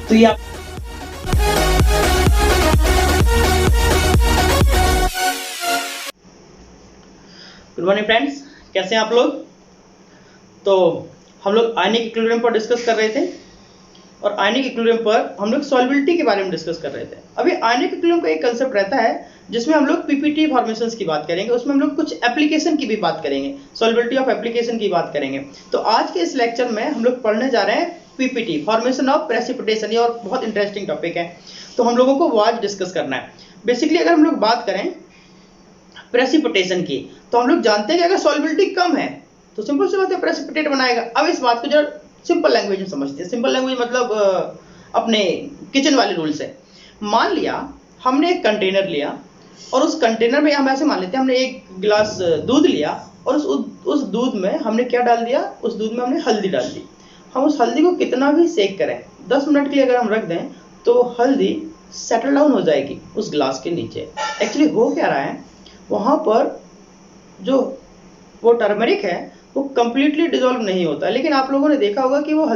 तो ये good morning friends, कैसे हैं आप लोग। तो हम लोग आयनिक इक्विलिब्रियम पर डिस्कस कर रहे थे और आयनिक इक्विलिब्रियम पर हम लोग सॉल्युबिलिटी के बारे में डिस्कस कर रहे थे। अभी आयनिक इक्विलिब्रियम का एक कंसेप्ट रहता है जिसमें हम लोग पीपीटी फॉर्मेशंस की बात करेंगे, उसमें हम लोग कुछ एप्लीकेशन की भी बात करेंगे, सॉल्युबिलिटी ऑफ एप्लीकेशन की बात करेंगे। तो आज के इस लेक्चर में हम लोग पढ़ने जा रहे हैं पीपीटी, फॉर्मेशन ऑफ प्रेसिपिटेशन। ये और बहुत इंटरेस्टिंग टॉपिक है, तो हम लोगों को वो आज डिस्कस करना है। बेसिकली अगर हम लोग बात करें प्रेसिपिटेशन की, तो हम लोग जानते हैं कि अगर सॉल्युबिलिटी कम है तो सिंपल सी बात है प्रेसिपिटेट बनाएगा। अब इस बात को जरा सिंपल लैंग्वेज में समझते हैं। सिंपल लैंग्वेज मतलब अपने किचन वाले रूल से। मान लिया हमने एक कंटेनर लिया और उस कंटेनर में हम ऐसे मान लेते हैं हमने एक गिलास दूध लिया और उस दूध में हमने क्या डाल दिया, उस दूध में हमने हल्दी डाल दी। हम उस हल्दी को कितना भी सेक करें, 10 मिनट के लिए अगर हम रख दें तो हल्दी सेटल डाउन हो जाएगी उस ग्लास के नीचे। एक्चुअली हो क्या रहा है, वहाँ पर जो वो टर्मरिक है वो कंप्लीटली डिसॉल्व नहीं होता है, लेकिन आप लोगों ने देखा होगा कि वो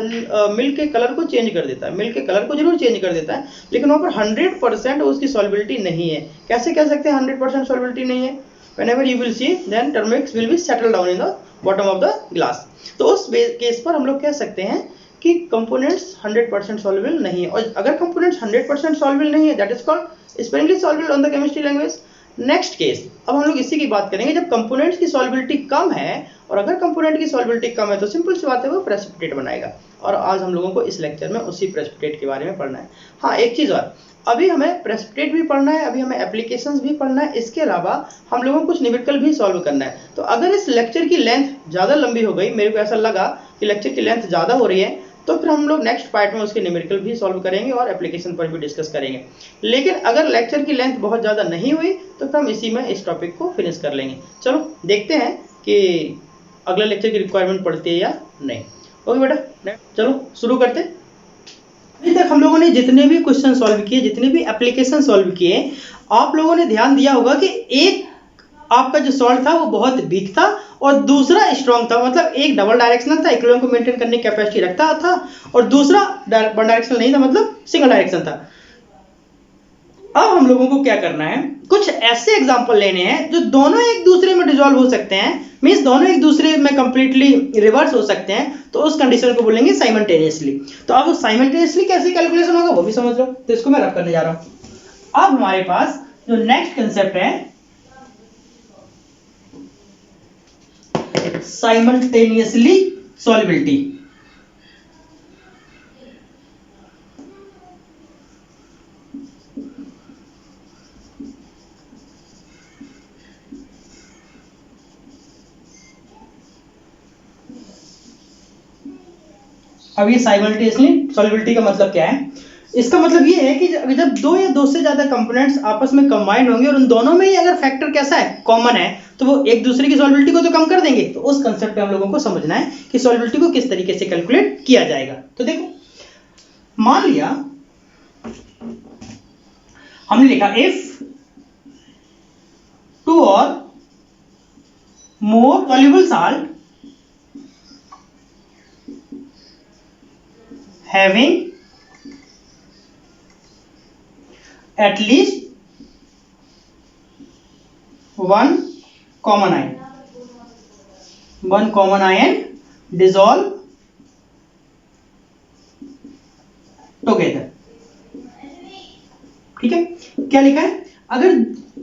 मिल्क के कलर को चेंज कर देता है। मिल्क के कलर को जरूर चेंज कर देता है, लेकिन वहाँ पर 100% उसकी सॉल्युबिलिटी नहीं है। कैसे कह सकते हैं 100% सॉल्युबिलिटी नहीं है? Whenever you will see, then turmeric will be settled down in the bottom of the glass. तो उस केस पर हम लोग कह सकते हैं कि कंपोनेंट्स 100% सॉल्युबल नहीं है। और अगर कंपोनेंट्स 100% सॉल्युबल नहीं है, that is called sparingly soluble on the chemistry language. Next case, अब हम लोग इसी की बात करेंगे जब कंपोनेंट्स की सॉल्युबिलिटी कम है, और अगर कंपोनेंट की सॉल्युबिलिटी कम है तो सिंपल सी बात है वो प्रेसिपिटेट बनाएगा। और आज हम लोगों को इस लेक्चर में उसी प्रेसिपिटेट के बारे में पढ़ना है। हाँ, एक चीज और, अभी हमें प्रेसिपिटेट भी पढ़ना है, अभी हमें एप्लीकेशंस भी पढ़ना है, इसके अलावा हम लोगों को कुछ न्यूमेरिकल भी सॉल्व करना है। तो अगर इस लेक्चर की लेंथ ज़्यादा लंबी हो गई, मेरे को ऐसा लगा कि लेक्चर की लेंथ ज़्यादा हो रही है, तो फिर हम लोग नेक्स्ट पार्ट में उसके न्यूमेरिकल भी सॉल्व करेंगे और एप्लीकेशन पर भी डिस्कस करेंगे। लेकिन अगर लेक्चर की लेंथ बहुत ज़्यादा नहीं हुई तो फिर हम इसी में इस टॉपिक को फिनिश कर लेंगे। चलो देखते हैं कि अगला लेक्चर की रिक्वायरमेंट पड़ती है या नहीं। ओके बेटा, चलो शुरू करते हैं। अभी तक हम लोगों ने जितने भी क्वेश्चन सॉल्व किए, जितने भी एप्लीकेशन सॉल्व किए, आप लोगों ने ध्यान दिया होगा कि एक आपका जो सॉल्व था वो बहुत वीक था और दूसरा स्ट्रॉन्ग था। मतलब एक डबल डायरेक्शनल था, इक्विलिब्रियम को मेंटेन करने की कैपेसिटी रखता था, और दूसरा वन डायरेक्शनल नहीं था, मतलब सिंगल डायरेक्शन था। अब हम लोगों को क्या करना है, कुछ ऐसे एग्जांपल लेने हैं जो दोनों एक दूसरे में डिसॉल्व हो सकते हैं, मींस दोनों एक दूसरे में कंप्लीटली रिवर्स हो सकते हैं, तो उस कंडीशन को बोलेंगे साइमल्टेनियसली। तो अब साइमल्टेनियसली कैसे कैलकुलेशन होगा वो भी समझ लो, तो इसको मैं रख करने जा रहा हूं। अब हमारे पास जो नेक्स्ट कंसेप्ट है साइमल्टेनियसली सॉल्युबिलिटी। अब ये साइमल्टेनियसली सॉल्युबिलिटी का मतलब क्या है? इसका मतलब ये है कि जब दो या दो से ज्यादा कंपोनेंट्स आपस में कंबाइंड होंगे और उन दोनों में ही अगर फैक्टर कैसा है, कॉमन है, तो वो एक दूसरे की सॉल्युबिलिटी को तो कम कर देंगे। तो उस कंसेप्ट पे हम लोगों को समझना है कि सॉल्युबिलिटी को किस तरीके से कैलकुलेट किया जाएगा। तो देखो, मान लिया हमने लिखा इफ 2 और more soluble salt having at least one common ion dissolve together। ठीक है, क्या लिखा है? अगर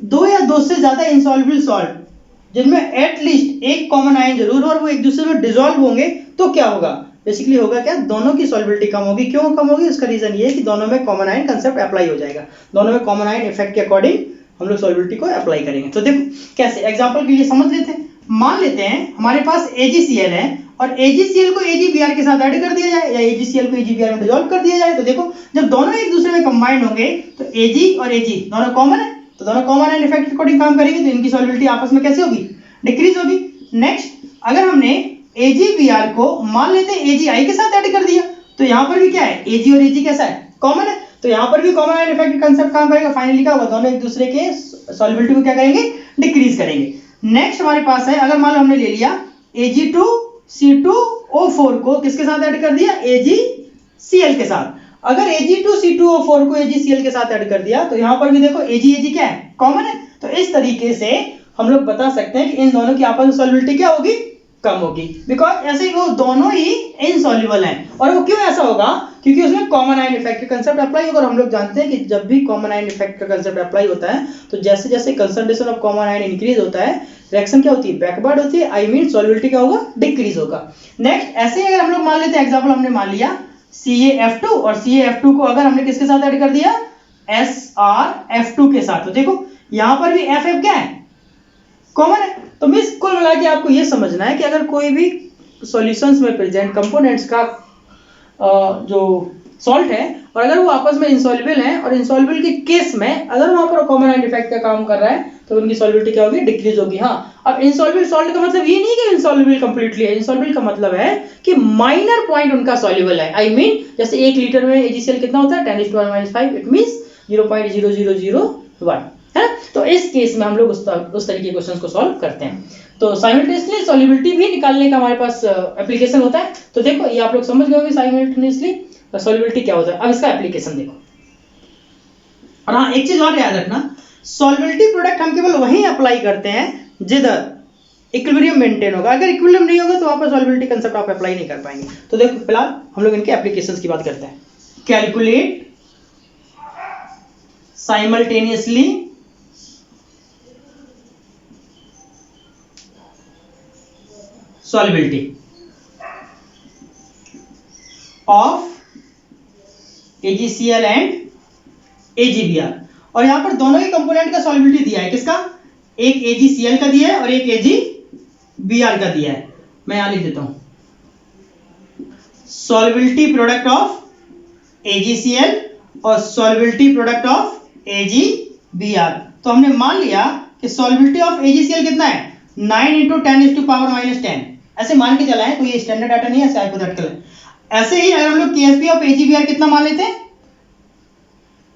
दो या दो से ज्यादा इनसॉल्युबल सॉल्ट जिनमें एटलीस्ट एक कॉमन आयन जरूर हो और वो एक दूसरे में डिसॉल्व होंगे, तो क्या होगा? बेसिकली होगा क्या, दोनों की सॉल्युबिलिटी कम होगी। क्यों कम होगी? उसका रीजन ये है कि दोनों में कॉमन आयन कंसेप्ट अप्लाई हो जाएगा। दोनों में कॉमन आयन इफेक्ट के अकॉर्डिंग हम लोग सॉल्युबिलिटी को अप्लाई करेंगे। तो देखो कैसे, एग्जांपल के लिए समझ लेते हैं। मान लेते हैं हमारे पास AgCl है और AgCl को AgBr के साथ ऐड कर दिया जाए या AgCl को AgBr में डिसॉल्व कर दिया जाए। तो देखो जब दोनों एक दूसरे में कंबाइंड होंगे तो Ag और Ag दोनों कॉमन है, तो दोनों कॉमन आयन इफेक्ट के अकॉर्डिंग काम करेंगे, तो इनकी सॉल्युबिलिटी आपस में कैसे होगी? डिक्रीज होगी। नेक्स्ट, अगर हमने AgBr को मान लेते हैं AgI के साथ ऐड कर दिया, तो यहाँ पर भी क्या है, Ag और Ag कैसा है, कॉमन है, तो यहाँ पर भी कॉमन आयन इफेक्ट कंसेप्ट काम करेगा। फाइनली क्या होगा, दोनों एक दूसरे के सॉल्युबिलिटी को क्या करेंगे, डिक्रीज करेंगे। नेक्स्ट हमारे पास है, अगर मान लो हमने ले लिया Ag2 C2O4 को किसके साथ ऐड कर दिया, AgCl के साथ। अगर Ag2C2O4 को AgCl के साथ ऐड कर दिया तो यहाँ पर भी देखो Ag क्या है, कॉमन है। तो इस तरीके से हम लोग बता सकते हैं कि इन दोनों की आपस में सॉल्युबिलिटी क्या होगी, कम होगी, बिकॉज ऐसे ही वो दोनों ही इनसॉल्युबल हैं। और वो क्यों ऐसा होगा, क्योंकि उसमें कॉमन आयन इफेक्ट का कंसेप्ट अप्लाई होगा। और हम लोग जानते हैं कि जब भी कॉमन आयन इफेक्ट का कंसेप्ट अप्लाई होता है तो जैसे जैसे concentration of common ion increase होता है, रिएक्शन क्या होती है, बैकवर्ड होती है, आई मीन सॉल्युबिलिटी क्या होगा, डिक्रीज होगा। नेक्स्ट ऐसे ही अगर हम लोग मान लेते हैं, एग्जांपल हमने मान लिया CaF2 और CaF2 को अगर हमने किसके साथ ऐड कर दिया, SrF2 के साथ, तो देखो यहां पर भी FF क्या है, कॉमन है। तो मिस कुल मिला के आपको ये समझना है कि अगर कोई भी सॉल्यूशंस में प्रेजेंट कंपोनेंट्स का जो सॉल्ट है और अगर वो आपस में इंसॉल्युबल है और इंसॉल्युबल के केस में अगर वहां पर कॉमन आयन इफेक्ट का काम कर रहा है तो उनकी सॉल्युबिलिटी क्या होगी, डिक्रीज होगी। हाँ, अब इंसॉल्युबल सॉल्ट का मतलब ये नहीं कि इंसॉल्युबल कंप्लीटली है, इंसॉल्युबल का मतलब है कि माइनर पॉइंट उनका सॉल्युबल है। आई मीन जैसे 1 लीटर में AgCl कितना होता है, 10⁻⁵, इट मींस 0.0001 है। तो इस केस में हम लोग उस तरीके के क्वेश्चंस को सॉल्व करते हैं। तो साइमल्टेनियसली सॉल्युबिलिटी भी निकालने का हमारे पास एप्लीकेशन होता है। तो देखो ये आप लोग समझ गए होंगे साइमल्टेनियसली सॉल्युबिलिटी क्या होता है। अब इसका एप्लीकेशन देखो। और हाँ, एक चीज और याद रखना, सॉल्युबिलिटी प्रोडक्ट हम केवल वहीं अप्लाई करते हैं जिधर इक्विलिब्रियम मेंटेन होगा। अगर इक्विलिब्रियम नहीं होगा तो वहां पर सॉल्युबिलिटी कंसेप्ट आप अप्लाई नहीं कर पाएंगे। तो देखो फिलहाल हम लोग इनके एप्लीकेशंस की बात करते हैं। Calculate simultaneously solubility of AgCl and AgBr। और यहां पर दोनों ही कंपोनेंट का सॉल्युबिलिटी दिया है, किसका, एक AgCl का दिया है और एक AgBr का दिया है। मैं यहां लिख देता हूं सॉल्युबिलिटी प्रोडक्ट ऑफ AgCl और सॉल्युबिलिटी प्रोडक्ट ऑफ AgBr। तो हमने मान लिया कि सॉल्युबिलिटी ऑफ AgCl कितना है, 9 × 10⁻⁻10। ऐसे मान के चला है, कोई ये स्टैंडर्ड डाटा नहीं है, ऐसे हाइपोथेटिकल है। ऐसे ही अगर हम लोग KSP ऑफ AgBr कितना मान लेते हैं,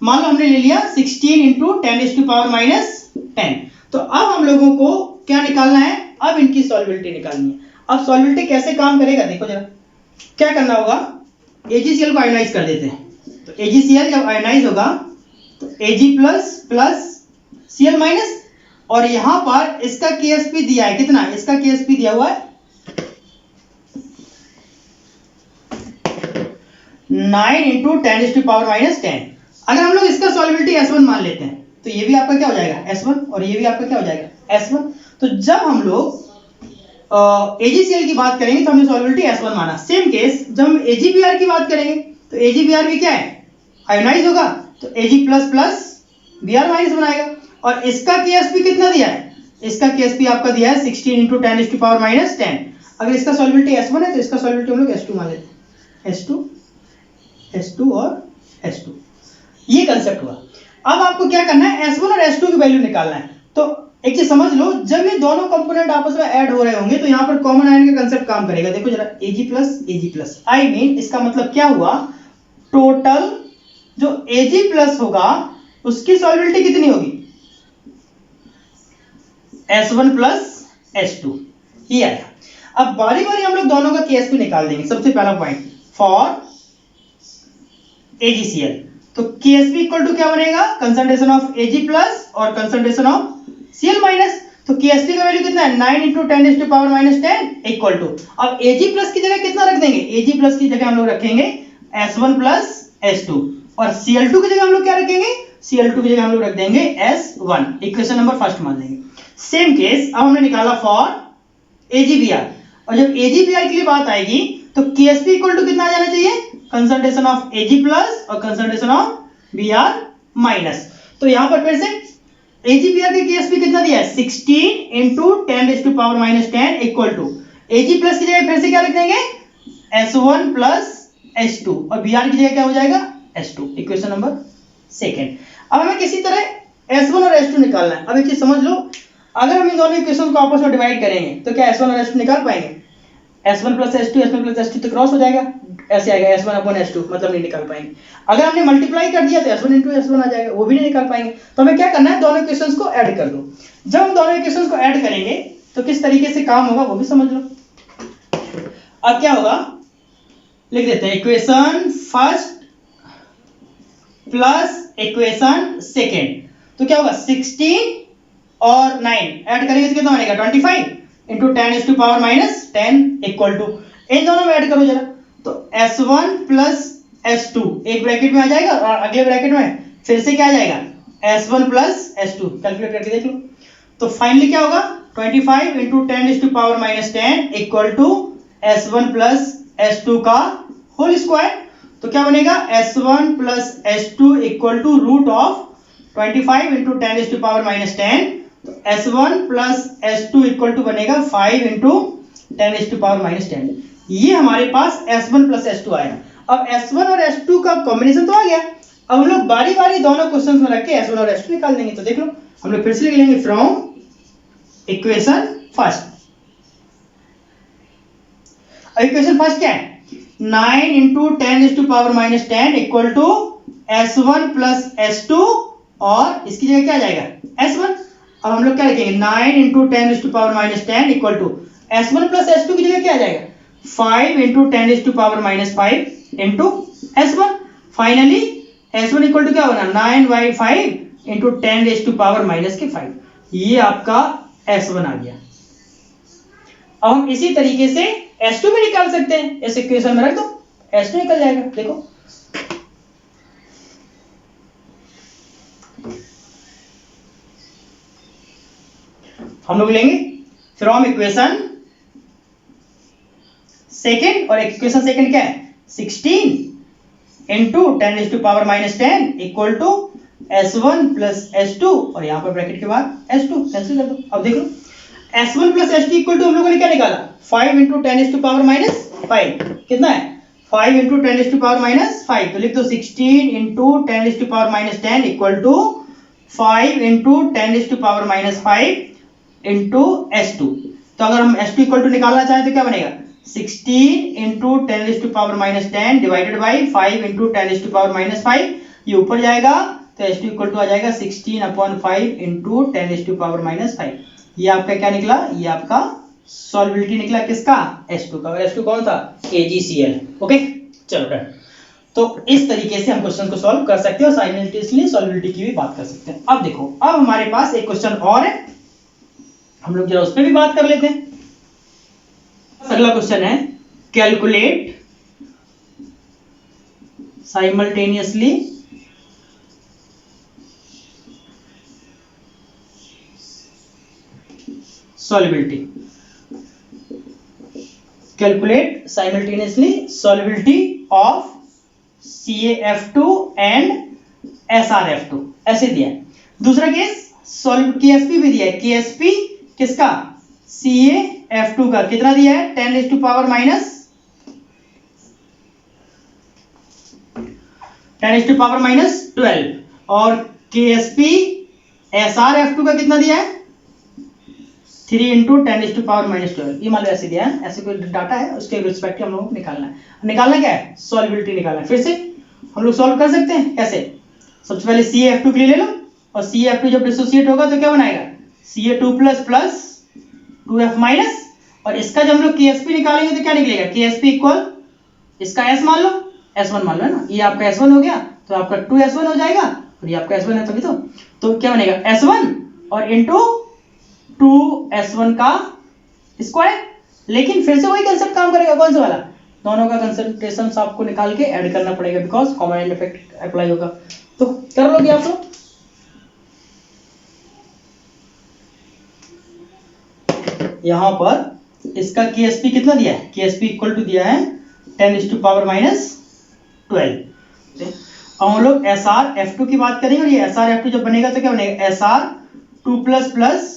मान लो हमने ले लिया 16 × 10⁻⁻10। तो अब हम लोगों को क्या निकालना है, अब इनकी सॉल्युबिलिटी निकालनी है। अब सॉल्युबिलिटी कैसे काम करेगा देखो जरा, क्या करना होगा, AgCl को आयोनाइज कर देते हैं। तो AgCl जब आयोनाइज होगा तो Ag+ Cl-, और यहां पर इसका KSP दिया है कितना, इसका KSP दिया हुआ है 9 × 10⁻⁻10। अगर हम लोग इसका सॉल्युबिलिटी S1 मान लेते हैं तो ये भी आपका क्या हो जाएगा S1 और ये भी आपका क्या हो जाएगा S1। तो जब हम लोग AgCl की बात करेंगे तो हमने सॉल्युबिलिटी S1 माना। सेम केस जब हम AgBr की बात करेंगे तो AgBr भी क्या है, आयोनाइज होगा, तो Ag++ Br- बनाएगा। और इसका KSP कितना दिया है, इसका KSP आपका दिया है 16 × 10⁻⁻10। अगर इसका सॉल्युबिलिटी S1 है तो इसका सॉल्युबिलिटी हम लोग S2 मान लेते हैं, S2 और S2। ये कंसेप्ट हुआ। अब आपको क्या करना है, S1 और S2 की वैल्यू निकालना है। तो एक चीज समझ लो, जब ये दोनों कंपोनेंट आपस में ऐड हो रहे होंगे तो यहाँ पर कॉमन आयन का कंसेप्ट काम करेगा। देखो जरा Ag+, आई मीन इसका मतलब क्या हुआ, टोटल जो Ag+ होगा उसकी सॉल्युबिलिटी कितनी होगी, S1 + S2 ये आया। अब बारी बारी हम लोग दोनों का KSP निकाल देंगे। सबसे पहला पॉइंट फॉर AgCl, तो KSP इक्वल टू क्या बनेगा, कंसंट्रेशन ऑफ Ag+ और कंसंट्रेशन ऑफ Cl-। तो KSP का वैल्यू कितना है, 9 × 10⁻⁻10 इक्वल टू, अब Ag+ की जगह कितना रख देंगे, Ag+ की जगह हम लोग रखेंगे S1 + S2 और Cl2 की जगह हम लोग क्या रखेंगे, Cl2 की जगह हम लोग रख देंगे S1। इक्वेशन नंबर फर्स्ट मान लेंगे। सेम केस अब हमने निकाला फॉर AgBr, और जब AgBr के लिए बात आएगी तो KSP इक्वल टू कितना आ जाना चाहिए, कंसंट्रेशन ऑफ Ag+ और कंसंट्रेशन ऑफ Br-। तो यहां पर फिर से AgBr के KSP कितना दिया है, 16 × 10⁻⁻10 इक्वल टू Ag+ की जगह फिर से क्या रख देंगे S1 + S2 और Br की जगह क्या हो जाएगा S2। Equation number second. अब हमें किसी तरह S1 और S2 निकालना है। अब एक चीज समझ लो, अगर हम इन दोनों इक्वेशन को आपस में डिवाइड करेंगे तो क्या S1 और S2 निकाल पाएंगे, S1 + S2 S1 + S2 तो क्रॉस हो जाएगा, ऐसे आएगा S1/S2, मतलब नहीं निकाल पाएंगे। अगर हमने मल्टीप्लाई कर दिया तो S1 × S1 आ जाएगा, वो भी नहीं निकाल पाएंगे। तो हमें क्या करना है, दोनों इक्वेशंस को ऐड कर दो। जब हम दोनों इक्वेशंस को ऐड करेंगे तो किस तरीके से काम होगा वो भी समझ लो। अब क्या होगा, लिख देते हैं equation first plus equation second, तो क्या होगा 16 और 9 ऐड करेंगे तो कितना बनेगा 25 इंटू 10⁻⁻10 इक्वल टू, इन दोनों में ऐड करो जरा, तो S1 प्लस S2 एक ब्रैकेट में आ जाएगा और अगले ब्रैकेट में फिर से क्या आ जाएगा S1 प्लस S2, कैलकुलेट करके देख लो। तो फाइनली क्या होगा 25 into 10⁻⁻10 equal to S1 plus S2 का होल स्क्वायर। तो क्या बनेगा S1 plus S2 equal to root of 25 into 10⁻⁻10, तो S1 plus S2 equal to बनेगा 5 इंटू 10⁻⁻10। ये हमारे पास S1 प्लस S2 आया। अब S1 और S2 का कॉम्बिनेशन तो आ गया, अब हम लोग बारी बारी दोनों क्वेश्चन में रख के S1 और S2 निकाल देंगे। तो देख लो हम लोग फिर से लिख लेंगे from equation first. Equation first क्या है 9 into 10⁻⁻10 equal to S1 plus S2 और इसकी जगह क्या आ जाएगा S1। अब हम लोग क्या लिखेंगे 9 into 10⁻⁻10 equal to S1 plus S2 की जगह क्या आ जाएगा 5 into 10⁻⁵ into S1। Finally S1 equal to क्या होगा 9/5 इंटू 10⁻⁻5, ये आपका S1 आ गया। अब हम इसी तरीके से S2 भी निकाल सकते हैं, इस इक्वेशन में रख दो S2 निकल जाएगा। देखो हम लोग लेंगे फ्रॉम इक्वेशन सेकेंड, और इक्वेशन सेकेंड क्या है 16 into 10⁻⁻10 equal to S1 plus S2 और यहां पर ब्रैकेट के बाद S2 कैंसिल कर दो। अब देखो S1 plus S2 equal to हम लोगों ने क्या निकाला 5 इंटू 10⁻⁵ कितना है 5 इंटू 10⁻⁵, तो लिख दो 16 into 10⁻⁻10 equal to 5 into 10⁻⁵ into S2। तो अगर हम S2 इक्वल टू निकालना चाहें तो क्या बनेगा 16 इंटू 10⁻⁻10 डिवाइडेड बाई 5 इंटू 10⁻⁵, ये ऊपर जाएगा तो S2 इक्वल टू आ जाएगा 16/5 इंटू 10⁻⁵। ये आपका क्या निकला, ये आपका सॉल्युबिलिटी निकला किसका S2 का, और S2 कौन था AgCl। ओके चलो डन। तो इस तरीके से हम क्वेश्चन को सॉल्व कर सकते हैं और साइमल्टेनियसली सॉल्युबिलिटी की भी बात कर सकते हैं। अब देखो अब हमारे पास एक क्वेश्चन और है, हम लोग जरा उस पर भी बात कर लेते हैं। अगला क्वेश्चन है calculate simultaneously solubility, calculate simultaneously solubility of CaF2 and SrF2 ऐसे दिया है। दूसरा केस KSP भी दिया है, KSP किसका CaF2 का कितना दिया है 10⁻⁻12 और KSP SrF2 का कितना दिया है 3 इंटू 10⁻⁻12। ये मान लो ऐसे दिया है, ऐसे कोई डाटा है उसके रिस्पेक्टिव हम लोगों को निकालना क्या है सॉल्युबिलिटी निकालना है। फिर से हम लोग सॉल्व कर सकते हैं कैसे, सबसे पहले CaF2 के लिए ले लो और CaF2 जब डिसोसिएट होगा तो क्या बनाएगा Ca2 प्लस 2F माइनस, और इसका जब हम लोग KSP निकालेंगे तो क्या निकलेगा KSP इक्वल इसका S मान लो S1 मान लो है ना, ये आपका S1 हो गया तो आपका 2S1 हो जाएगा और ये आपका S1 है तभी तो क्या बनेगा S1 और इंटू 2S1 का स्क्वायर। लेकिन फिर से वही कंसेप्ट काम करेगा, कौन सा वाला, दोनों का कंसंट्रेशन आपको निकाल के ऐड करना पड़ेगा बिकॉज कॉमन इफेक्ट अप्लाई होगा। तो कर लोगे आप लोग, यहां पर इसका KSP कितना दिया है, KSP इक्वल टू दिया है 10⁻⁻12। अब हम लोग SrF2 की बात करेंगे और ये SrF2 जब बनेगा तो क्या बनेगा SR2 प्लस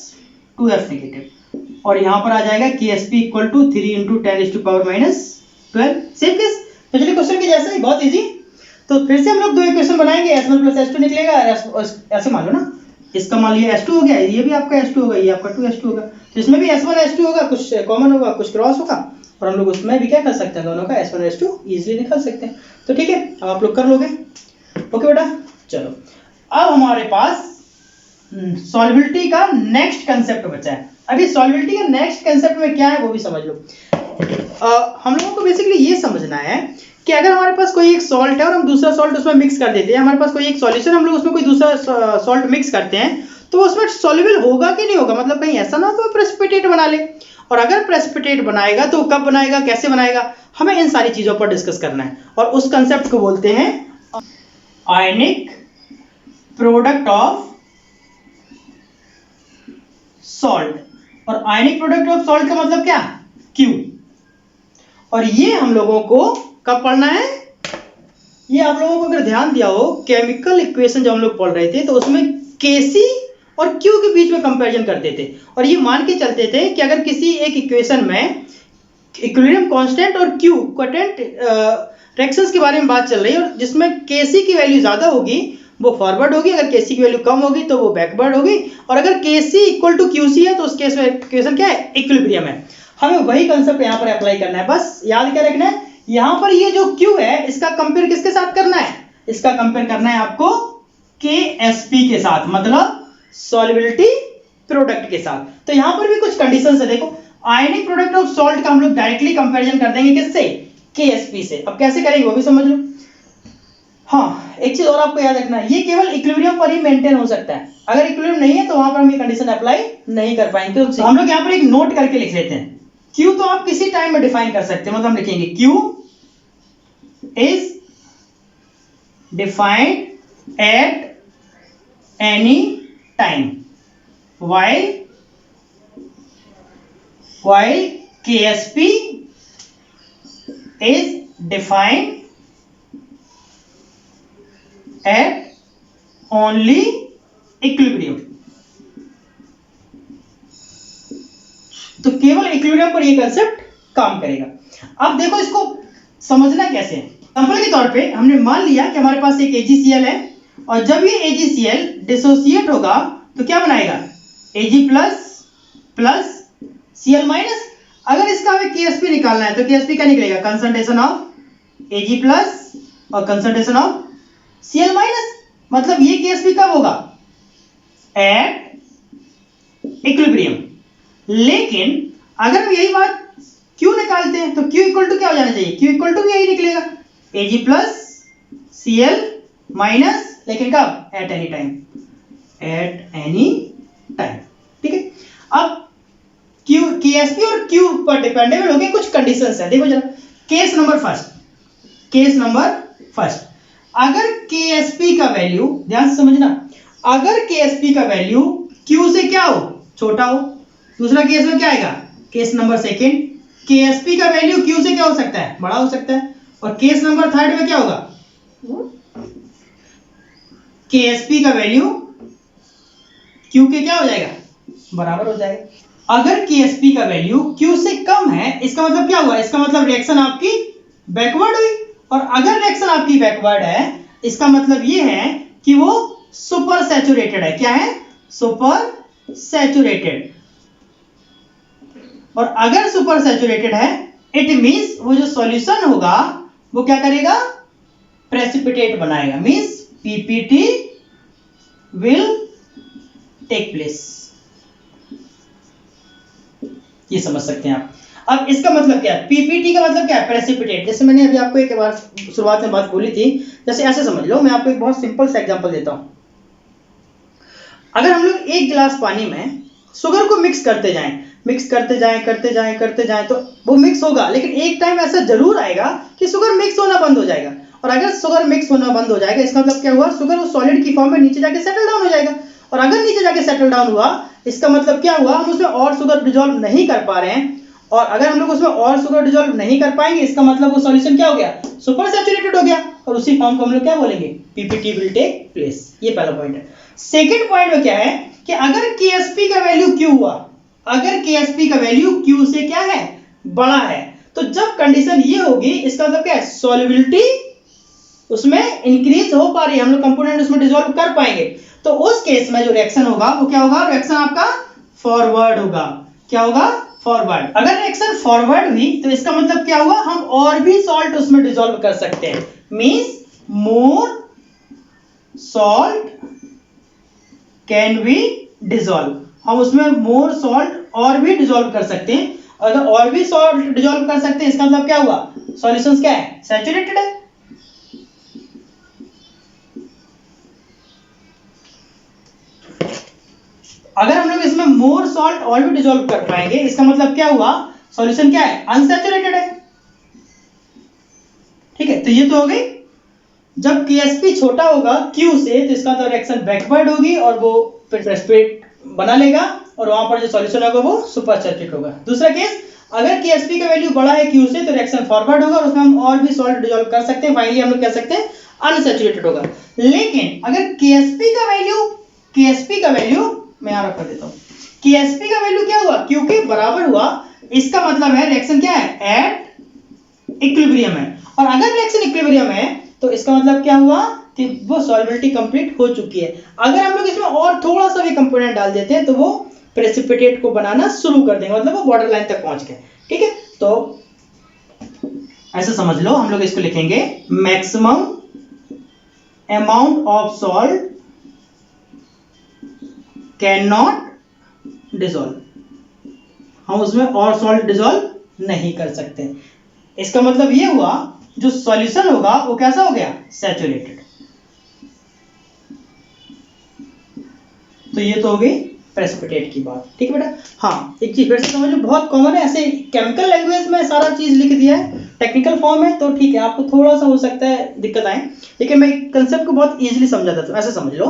2F नेगेटिव, और यहां पर आ जाएगा KSP equal to 3 into 10⁻⁻12। Same case पिछले क्वेश्चन के जैसा ही, बहुत इजी। तो फिर से हम लोग दो इक्वेशन बनाएंगे, S1 प्लस S2 निकलेगा, ऐसे मान लो ना, इसका मान लिया S2 हो गया, ये भी आपका S2 होगा, ये आपका 2S2 होगा, तो इसमें भी S1 S2 होगा, कुछ कॉमन होगा कुछ क्रॉस होगा, और हम लोग उसमें भी क्या कर सकते हैं दोनों का S1 S2 इजीली निकाल सकते हैं। तो ठीक है अब आप लोग कर लोगे। ओके बेटा चलो अब हमारे पास सॉल्युबिलिटी का नेक्स्ट कंसेप्ट बचा है। अभी सॉल्युबिलिटी का नेक्स्ट कंसेप्ट में क्या है वो भी समझ लो। हम लोगों को बेसिकली ये समझना है कि अगर हमारे पास कोई एक सॉल्ट है और हम दूसरा सॉल्ट उसमें मिक्स कर देते हैं, हमारे पास कोई एक सॉल्यूशन हम लोग उसमें कोई दूसरा सॉल्ट मिक्स करते हैं, तो उसमें सॉल्युबल होगा कि नहीं होगा, मतलब कहीं ऐसा ना हो तो प्रेसिपिटेट बना ले। और अगर प्रेसिपिटेट बनाएगा तो कब बनाएगा, कैसे बनाएगा, हमें इन सारी चीजों पर डिस्कस करना है। और उस कंसेप्ट को बोलते हैं आयनिक प्रोडक्ट ऑफ सॉल्ट। और आयनिक प्रोडक्ट ऑफ सॉल्ट का मतलब क्या, Q। और ये हम लोगों को कब पढ़ना है, ये आप लोगों को अगर ध्यान दिया हो केमिकल इक्वेशन जब हम लोग पढ़ रहे थे तो उसमें Kc और Q के बीच में कंपैरिजन करते थे और ये मान के चलते थे कि अगर किसी एक इक्वेशन में इक्विलिब्रियम कांस्टेंट और Q क्वाड्रेंट रिएक्शंस के बारे में बात चल रही है और जिसमें Kc की वैल्यू ज्यादा होगी वो फॉरवर्ड होगी, अगर Kc की वैल्यू कम होगी तो वो बैकवर्ड होगी, और अगर Kc इक्वल टू Qc है तो उस केस में इक्वेशन क्या है, इक्विलिब्रियम है। हमें वही कंसेप्ट यहाँ पर अप्लाई करना है, बस याद क्या रखना है, यहाँ पर ये जो Q है इसका कंपेयर किसके साथ करना है, इसका कंपेयर करना है आपको KSP के साथ, मतलब सॉल्युबिलिटी प्रोडक्ट के साथ। तो यहाँ पर भी कुछ कंडीशंस है, देखो आयनिक प्रोडक्ट ऑफ सॉल्ट का हम लोग डायरेक्टली कंपैरिजन कर देंगे किससे, KSP से। अब कैसे करेंगे वो भी समझ लो। हाँ, एक चीज और आपको याद रखना है, ये केवल इक्विलिब्रियम पर ही मेंटेन हो सकता है, अगर इक्विलिब्रियम नहीं है तो वहां पर हम ये कंडीशन अप्लाई नहीं कर पाएंगे। तो हम लोग यहाँ पर एक नोट करके लिख लेते हैं, Q तो आप किसी टाइम में डिफाइन कर सकते हैं, मतलब हम लिखेंगे Q is defined at any time while KSP is defined at only equilibrium। तो केवल इक्विलिब्रियम पर ये कंसेप्ट काम करेगा। अब देखो इसको समझना कैसे है। एग्जांपल के तौर पे हमने मान लिया कि हमारे पास एक AgCl है और जब ये AgCl डिसोसिएट होगा तो क्या बनाएगा, Ag प्लस Cl माइनस। अगर इसका हमें KSP निकालना है तो KSP क्या निकलेगा, कंसंट्रेशन ऑफ Ag प्लस और कंसंट्रेशन ऑफ Cl माइनस। मतलब ये KSP कब होगा, एट इक्विलिब्रियम। लेकिन अगर हम यही बात Q निकालते हैं तो Q इक्वल टू क्या हो जाना चाहिए, Q इक्वल टू भी यही निकलेगा, Ag प्लस Cl माइनस, लेकिन कब, at any time, at any time. ठीक है, अब KSP और Q पर डिपेंडेबल हो गए कुछ कंडीशंस है, देखो जरा। केस नंबर फर्स्ट, अगर KSP का वैल्यू, ध्यान से समझना, अगर KSP का वैल्यू Q से क्या हो, छोटा हो। दूसरा केस में क्या आएगा, केस नंबर सेकंड, KSP का वैल्यू Q से क्या हो सकता है, बड़ा हो सकता है। और केस नंबर थर्ड में क्या होगा, KSP का वैल्यू Q के क्या हो जाएगा, बराबर हो जाएगा। अगर KSP का वैल्यू Q से कम है इसका मतलब क्या हुआ, इसका मतलब रिएक्शन आपकी बैकवर्ड हुई। और अगर रिएक्शन आपकी बैकवर्ड है इसका मतलब ये है कि वो सुपर सैचुरेटेड है। क्या है, सुपर सैचुरेटेड। और अगर सुपर सैचुरेटेड है इट मींस वो जो सॉल्यूशन होगा वो क्या करेगा, प्रेसिपिटेट बनाएगा, means PPT will take place। ये समझ सकते हैं आप। अब इसका मतलब क्या है, PPT का मतलब क्या है, प्रेसिपिटेट। जैसे मैंने अभी आपको एक बार शुरुआत में बात बोली थी, जैसे ऐसे समझ लो, मैं आपको एक बहुत सिंपल सा एग्जांपल देता हूं। अगर हम लोग एक गिलास पानी में शुगर को मिक्स करते जाएं तो वो मिक्स होगा, लेकिन एक टाइम ऐसा जरूर आएगा कि शुगर मिक्स होना बंद हो जाएगा। और अगर शुगर मिक्स होना बंद हो जाएगा इसका मतलब क्या हुआ, शुगर वो सॉलिड की फॉर्म में नीचे जाके सेटल डाउन हो जाएगा। और अगर नीचे जाके सेटल डाउन हुआ इसका मतलब क्या हुआ, हम उसमें और शुगर डिसॉल्व नहीं कर पा रहे हैं। और अगर हम लोग उसमें और शुगर डिसॉल्व नहीं कर पाएंगे इसका मतलब वो सॉल्यूशन क्या हो गया, सुपर सैचुरेटेड हो गया। और उसी फॉर्म को हम लोग क्या बोलेंगे, PPT विल टेक प्लेस। ये पहला पॉइंट है। सेकंड पॉइंट में क्या है कि अगर KSP का वैल्यू Q हुआ, अगर KSP का वैल्यू Q से क्या है, बड़ा है, तो जब कंडीशन ये होगी इसका मतलब क्या है, सॉल्युबिलिटी उसमें इंक्रीज हो पा रही है, हम लोग कंपोनेंट उसमें डिसॉल्व कर पाएंगे। तो उस केस में जो रिएक्शन होगा वो क्या होगा, रिएक्शन आपका फॉरवर्ड होगा। क्या होगा, फॉरवर्ड। अगर रिएक्शन फॉरवर्ड हुई तो इसका मतलब क्या हुआ, हम और भी सॉल्ट उसमें डिसॉल्व कर सकते हैं, means more salt can be dissolve. हम उसमें मोर सॉल्ट और भी डिसॉल्व कर सकते हैं। अगर और भी सॉल्ट डिसॉल्व कर सकते हैं इसका मतलब क्या हुआ, सॉल्यूशंस क्या है, सैचुरेटेड है। अगर हम लोग इसमें मोर सॉल्ट और भी डिसॉल्व कर पाएंगे, इसका मतलब क्या हुआ, सॉल्यूशन क्या है, अनसैचुरेटेड है। ठीक है, तो ये तो हो गई। जब KSP छोटा होगा Q से तो इसका तो रिएक्शन बैकवर्ड होगी और वो प्रेसिपिटेट बना लेगा और वहां पर जो सॉल्यूशन होगा वो सुपर सैचुरेट होगा। दूसरा केस, अगर KSP का वैल्यू बड़ा है Q से तो रिएक्शन फॉरवर्ड होगा और उसमें हम और भी सॉल्ट डिसॉल्व कर सकते हैं, फाइनली हम लोग कह सकते हैं अनसैचुरेटेड होगा। लेकिन अगर KSP का वैल्यू मैं यहां रख देता हूं, KSP का वैल्यू क्या हुआ, Q के बराबर हुआ, इसका मतलब है रिएक्शन क्या है, एट इक्विलिब्रियम है। और अगर रिएक्शन इक्विलिब्रियम है तो इसका मतलब क्या हुआ कि वो सॉल्युबिलिटी कंप्लीट हो चुकी है। अगर हम लोग इसमें और थोड़ा सा भी कंपोनेंट डाल देते हैं तो वो प्रेसिपिटेट को बनाना शुरू कर देंगे, मतलब वो बॉर्डर लाइन तक पहुंच गए। ठीक है, तो ऐसा समझ लो, हम लोग इसको लिखेंगे maximum amount of salt can not dissolve, हम उसमें और सॉल्ट डिसॉल्व नहीं कर सकते। इसका मतलब ये हुआ जो सॉल्यूशन होगा वो कैसा हो गया, सैचुरेटेड। तो ये तो हो गई प्रेसिपिटेट की बात। ठीक है बेटा, हाँ एक चीज फिर से समझ लो, बहुत कॉमन है, ऐसे केमिकल लैंग्वेज में सारा चीज लिख दिया है, टेक्निकल फॉर्म है तो ठीक है आपको थोड़ा सा हो सकता है दिक्कत आए, लेकिन मैं कंसेप्ट को बहुत इजीली समझा देता हूं। ऐसे समझ लो,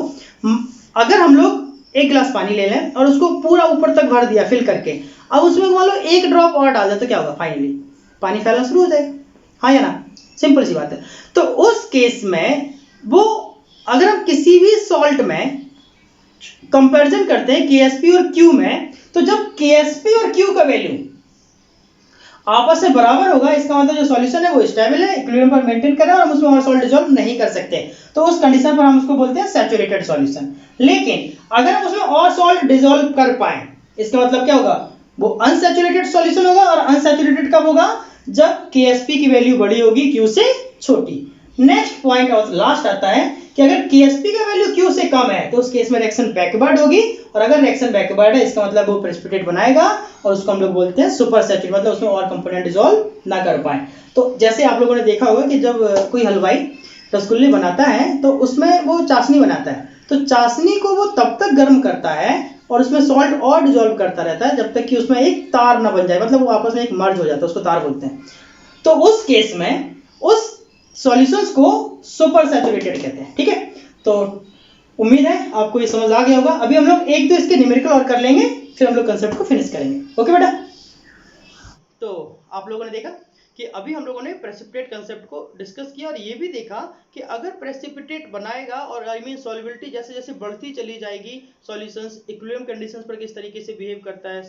अगर हम लोग एक गिलास पानी ले लें और उसको पूरा ऊपर तक भर दिया फिल करके, अब उसमें मान लो एक ड्रॉप और डाल दे तो क्या होगा, फाइनली पानी फैलना शुरू हो जाएगा, हाँ या ना, सिंपल सी बात है। तो उस केस में वो अगर हम किसी भी सॉल्ट में कंपैरिजन करते हैं KSP और Q में, तो जब KSP और Q का वैल्यू आपस में बराबर होगा, इसका मतलब जो सॉल्यूशन है वो स्टेबल है, इक्विलिब्रियम पर मेंटेन कर रहा है और हम उसमें और सॉल्ट डिसॉल्व नहीं कर सकते, तो उस कंडीशन पर हम उसको बोलते हैं सैचुरेटेड सॉल्यूशन। लेकिन अगर हम उसमें और सॉल्ट डिसॉल्व कर पाए, इसका मतलब क्या होगा, वो अनसैचुरेटेड सॉल्यूशन होगा। और अनसैचुरेटेड कब होगा, जब KSP की वैल्यू बड़ी होगी Q से छोटी। नेक्स्ट पॉइंट और लास्ट आता है कि अगर KSP का वैल्यू Q से कम है तो उस केस में रिएक्शन बैकवर्ड होगी, और अगर रिएक्शन बैकवर्ड है इसका मतलब वो प्रेसिपिटेट बनाएगा और उसको हम लोग बोलते हैं सुपर सैचुरेटेड, मतलब उसमें और कंपोनेंट डिसॉल्व ना कर पाए। तो जैसे आप लोगों ने देखा होगा कि जब कोई हलवाई रसगुल्ले बनाता है तो उसमें वो चाशनी बनाता है, तो चाशनी को वो तब तक गर्म करता है और उसमें सॉल्ट और डिसॉल्व करता रहता है जब तक कि उसमें एक तार ना बन जाए, मतलब वो आपस में एक मर्ज हो जाता है, उसको तार बोलते हैं। तो उस केस में उस सॉल्यूशंस को सुपर सैचुरेटेड कहते हैं। ठीक है, तो उम्मीद है आपको ये समझ आ गया होगा। अभी हम लोग एक दो इसके न्यूमेरिकल और कर लेंगे, फिर हम लोग कंसेप्ट को फिनिश करेंगे। ओके बेटा, तो आप लोगों ने देखा कि अभी हम लोगों ने प्रेसिपिटेट कंसेप्ट को डिस्कस किया और ये भी देखा कि अगर प्रेसिपिटेट बनाएगा और आई मीन सॉल्युबिलिटी जैसे जैसे बढ़ती चली जाएगी, सॉल्यूशंस इक्विलिब्रियम कंडीशंस पर किस तरीके से बिहेव करता है,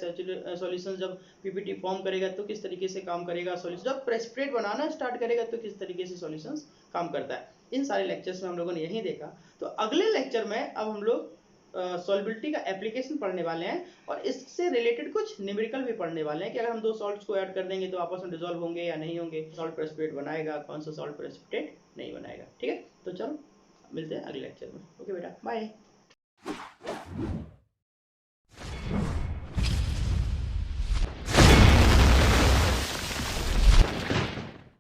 सॉल्यूशंस जब पीपीटी फॉर्म करेगा तो किस तरीके से काम करेगा, सॉल्यूशन जब प्रेसिपिटेट बनाना स्टार्ट करेगा तो किस तरीके से सॉल्यूशंस काम करता है, इन सारे लेक्चर्स में हम लोगों ने यही देखा। तो अगले लेक्चर में अब हम लोग सॉल्युबिलिटी का एप्लीकेशन पढ़ने वाले हैं और इससे रिलेटेड कुछ न्यूमेरिकल भी पढ़ने वाले हैं कि अगर हम दो सॉल्ट्स को ऐड कर देंगे तो आपस में डिसॉल्व होंगे या नहीं होंगे, सॉल्ट प्रेसिपिटेट बनाएगा, कौन सा सॉल्ट प्रेसिपिटेट नहीं बनाएगा। ठीक है, तो चलो मिलते हैं अगले लेक्चर में। ओके बेटा, बाय।